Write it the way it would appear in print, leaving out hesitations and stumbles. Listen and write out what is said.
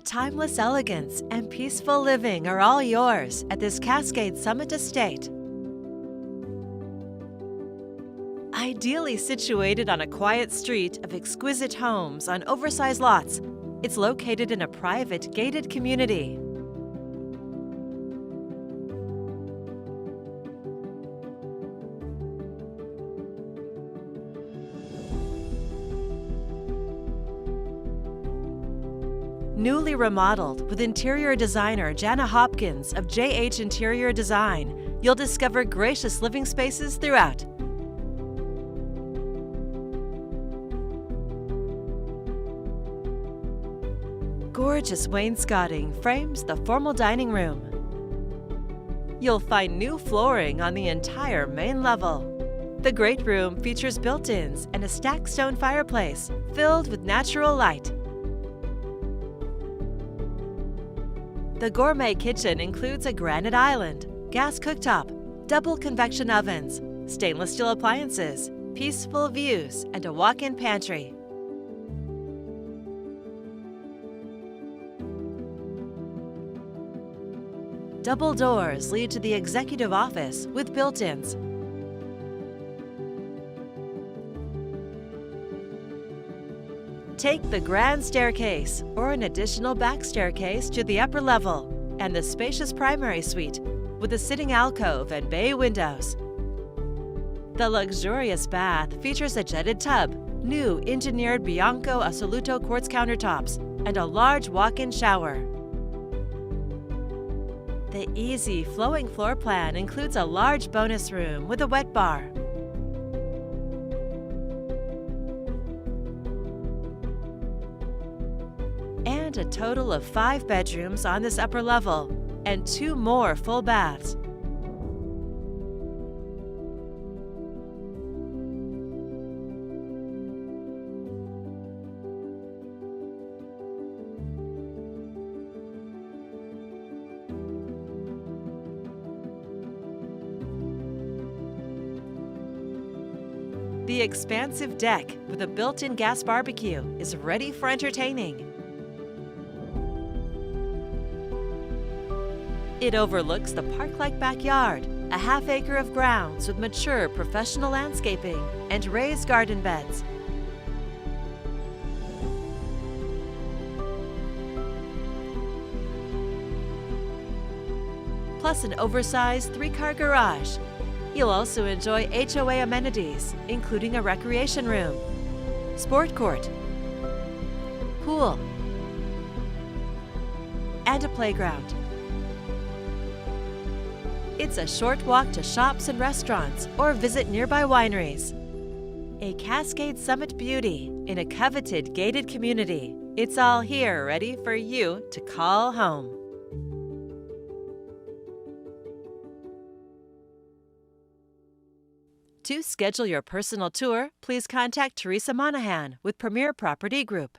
Timeless elegance and peaceful living are all yours at this Cascade Summit estate. Ideally situated on a quiet street of exquisite homes on oversized lots, it's located in a private, gated community. Newly remodeled with interior designer Jana Hopkins of JH Interior Design, you'll discover gracious living spaces throughout. Gorgeous wainscoting frames the formal dining room. You'll find new flooring on the entire main level. The great room features built-ins and a stacked stone fireplace filled with natural light. The gourmet kitchen includes a granite island, gas cooktop, double convection ovens, stainless steel appliances, peaceful views, and a walk-in pantry. Double doors lead to the executive office with built-ins. Take the grand staircase or an additional back staircase to the upper level and the spacious primary suite with a sitting alcove and bay windows. The luxurious bath features a jetted tub, new engineered Bianco Assoluto quartz countertops, and a large walk-in shower. The easy, flowing floor plan includes a large bonus room with a wet bar. And a total of 5 bedrooms on this upper level, and 2 more full baths. The expansive deck with a built-in gas barbecue is ready for entertaining. It overlooks the park-like backyard, a half-acre of grounds with mature professional landscaping and raised garden beds. Plus an oversized 3-car garage. You'll also enjoy HOA amenities, including a recreation room, sport court, pool, and a playground. It's a short walk to shops and restaurants or visit nearby wineries. A Cascade Summit beauty in a coveted gated community. It's all here ready for you to call home. To schedule your personal tour, please contact Theresa Monahan with Premier Property Group.